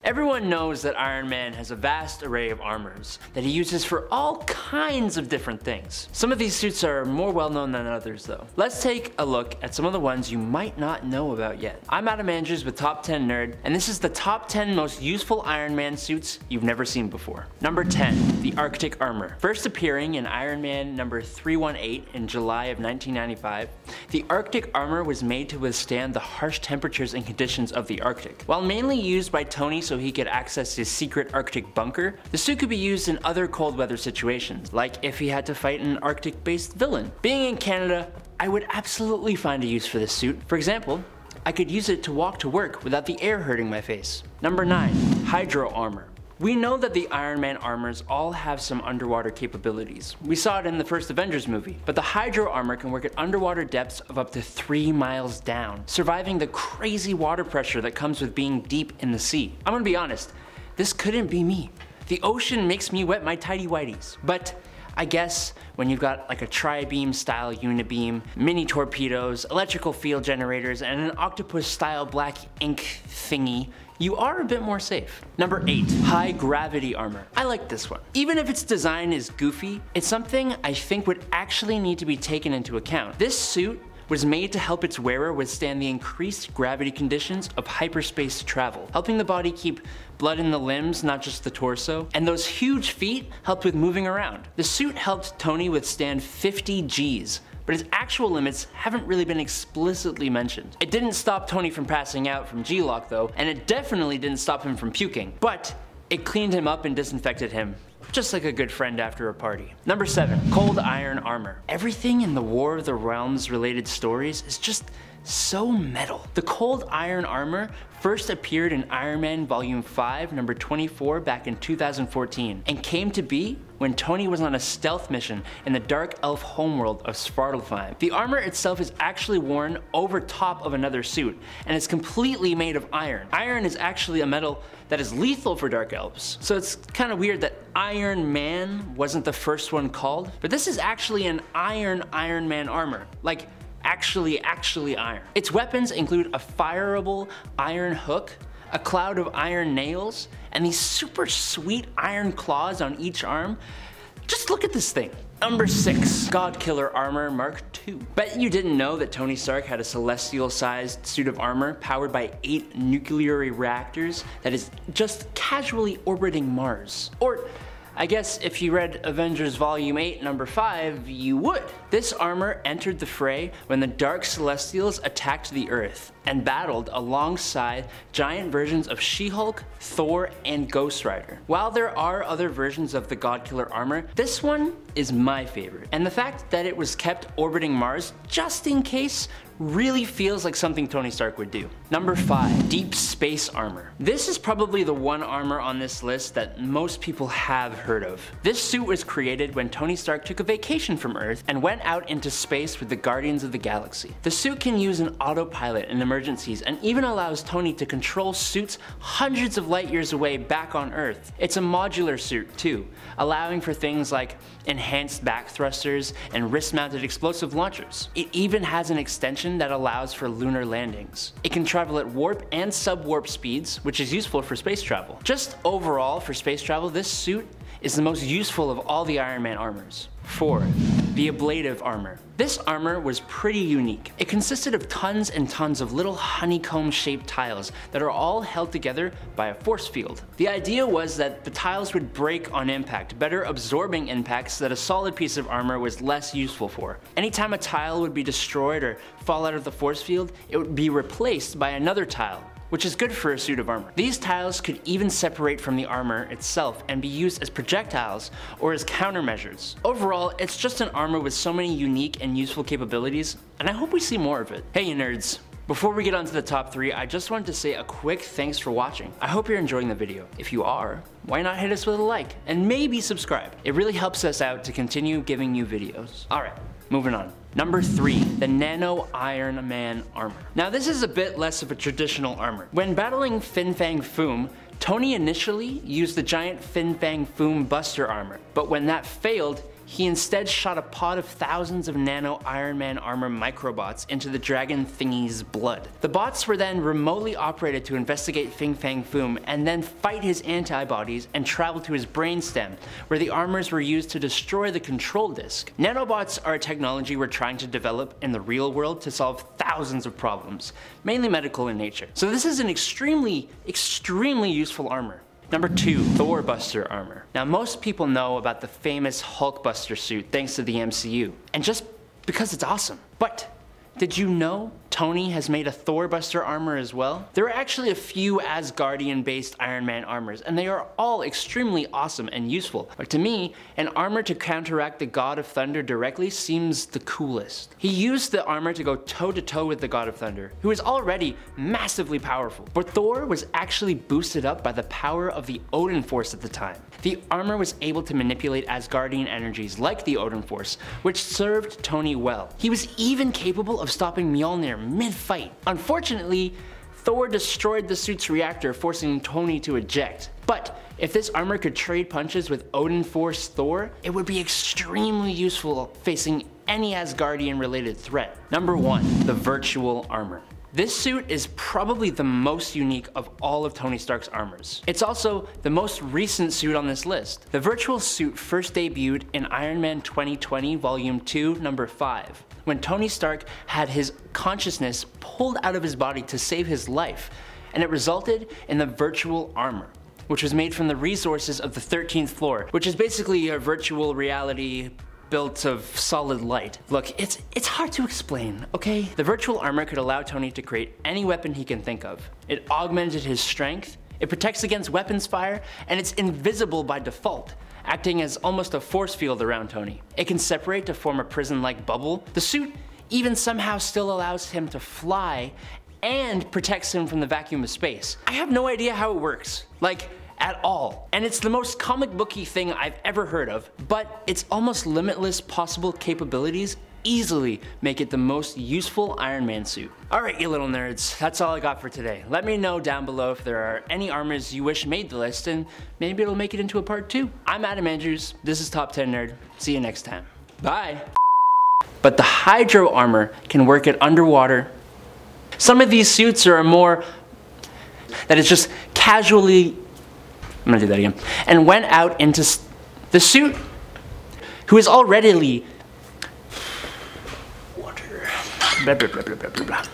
Everyone knows that Iron Man has a vast array of armors that he uses for all kinds of different things. Some of these suits are more well known than others though. Let's take a look at some of the ones you might not know about yet. I'm Adam Andrews with Top 10 Nerd, and this is the top 10 most useful Iron Man suits you've never seen before. Number 10, the Arctic Armor. First appearing in Iron Man number 318 in July of 1995, the Arctic Armor was made to withstand the harsh temperatures and conditions of the Arctic. While mainly used by Tony so he could access his secret Arctic bunker, the suit could be used in other cold weather situations, like if he had to fight an Arctic-based villain. Being in Canada, I would absolutely find a use for this suit. For example, I could use it to walk to work without the air hurting my face. Number 9, Hydro Armor. We know that the Iron Man armors all have some underwater capabilities. We saw it in the first Avengers movie, but the Hydro Armor can work at underwater depths of up to 3 miles down, surviving the crazy water pressure that comes with being deep in the sea. I'm gonna be honest, this couldn't be me. The ocean makes me wet my tighty whities. But I guess when you've got like a tri-beam style unibeam, mini torpedoes, electrical field generators, and an octopus style black ink thingy, you are a bit more safe. Number 8, High Gravity Armor. I like this one. Even if its design is goofy, it's something I think would actually need to be taken into account. This suit was made to help its wearer withstand the increased gravity conditions of hyperspace travel, helping the body keep blood in the limbs, not just the torso, and those huge feet helped with moving around. The suit helped Tony withstand 50 Gs, but his actual limits haven't really been explicitly mentioned. It didn't stop Tony from passing out from G-Lock though, and it definitely didn't stop him from puking, but it cleaned him up and disinfected him, just like a good friend after a party. Number 7, Cold Iron Armor. Everything in the War of the Realms related stories is just so metal. The Cold Iron Armor first appeared in Iron Man Volume 5, number 24 back in 2014, and came to be when Tony was on a stealth mission in the dark elf homeworld of Svartalfheim. The armor itself is actually worn over top of another suit, and it's completely made of iron. Iron is actually a metal that is lethal for dark elves, so it's kind of weird that Iron Man wasn't the first one called, but this is actually an Iron Man armor. Like, actually iron. Its weapons include a fireable iron hook, a cloud of iron nails, and these super sweet iron claws on each arm. Just look at this thing. Number 6, Godkiller Armor Mark II. Bet you didn't know that Tony Stark had a celestial-sized suit of armor powered by 8 nuclear reactors that is just casually orbiting Mars. Or I guess if you read Avengers Volume 8, number 5, you would. This armor entered the fray when the Dark Celestials attacked the Earth and battled alongside giant versions of She-Hulk, Thor, and Ghost Rider. While there are other versions of the Godkiller armor, this one is my favorite. And the fact that it was kept orbiting Mars just in case really feels like something Tony Stark would do. Number 5, Deep Space Armor. This is probably the one armor on this list that most people have heard of. This suit was created when Tony Stark took a vacation from Earth and went out into space with the Guardians of the Galaxy. The suit can use an autopilot in emergencies and even allows Tony to control suits hundreds of light years away back on Earth. It's a modular suit too, allowing for things like enhanced back thrusters and wrist-mounted explosive launchers. It even has an extension that allows for lunar landings. It can travel at warp and sub-warp speeds, which is useful for space travel. Just overall for space travel, this suit is the most useful of all the Iron Man armors. 4, the Ablative Armor. This armor was pretty unique. It consisted of tons and tons of little honeycomb-shaped tiles that are all held together by a force field. The idea was that the tiles would break on impact, better absorbing impacts that a solid piece of armor was less useful for. Anytime a tile would be destroyed or fall out of the force field, it would be replaced by another tile, which is good for a suit of armor. These tiles could even separate from the armor itself and be used as projectiles or as countermeasures. Overall, it's just an armor with so many unique and useful capabilities, and I hope we see more of it. Hey you nerds, before we get on to the top 3, I just wanted to say a quick thanks for watching. I hope you're enjoying the video. If you are, why not hit us with a like and maybe subscribe? It really helps us out to continue giving you videos. Alright, moving on. Number 3, the Nano Iron Man Armor. Now this is a bit less of a traditional armor. When battling Fin Fang Foom, Tony initially used the giant Fin Fang Foom Buster Armor, but when that failed, he instead shot a pod of thousands of Nano Ironman armor microbots into the dragon thingy's blood. The bots were then remotely operated to investigate Fin Fang Foom and then fight his antibodies and travel to his brainstem, where the armors were used to destroy the control disk. Nanobots are a technology we're trying to develop in the real world to solve thousands of problems, mainly medical in nature. So this is an extremely useful armor. Number 2, ThorBuster Armor. Now most people know about the famous Hulkbuster suit thanks to the MCU, and just because it's awesome. But did you know Tony has made a ThorBuster armor as well? There are actually a few Asgardian-based Iron Man armors, and they are all extremely awesome and useful. But to me, an armor to counteract the God of Thunder directly seems the coolest. He used the armor to go toe-to-toe with the God of Thunder, who is already massively powerful. But Thor was actually boosted up by the power of the Odin Force at the time. The armor was able to manipulate Asgardian energies like the Odin Force, which served Tony well. He was even capable of stopping Mjolnir mid-fight. Unfortunately, Thor destroyed the suit's reactor, forcing Tony to eject. But if this armor could trade punches with Odin Force Thor, it would be extremely useful facing any Asgardian related threat. Number 1, the Virtual Armor. This suit is probably the most unique of all of Tony Stark's armors. It's also the most recent suit on this list. The virtual suit first debuted in Iron Man 2020 Volume 2, Number 5, when Tony Stark had his consciousness pulled out of his body to save his life, and it resulted in the Virtual Armor, which was made from the resources of the 13th floor, which is basically a virtual reality built of solid light. Look, it's hard to explain, okay? The virtual armor could allow Tony to create any weapon he can think of. It augmented his strength, it protects against weapons fire, and it's invisible by default, acting as almost a force field around Tony. It can separate to form a prison-like bubble. The suit even somehow still allows him to fly and protects him from the vacuum of space. I have no idea how it works. Like, at all. And it's the most comic booky thing I've ever heard of, but its almost limitless possible capabilities easily make it the most useful Iron Man suit. Alright, you little nerds, that's all I got for today. Let me know down below if there are any armors you wish made the list, and maybe it'll make it into a part 2. I'm Adam Andrews, this is Top 10 Nerd. See you next time. Bye! But the Hydro Armor can work at underwater. Some of these suits are more that is just casually I'm gonna do that again. And went out into the suit, who is already water. Blah, blah, blah, blah, blah, blah.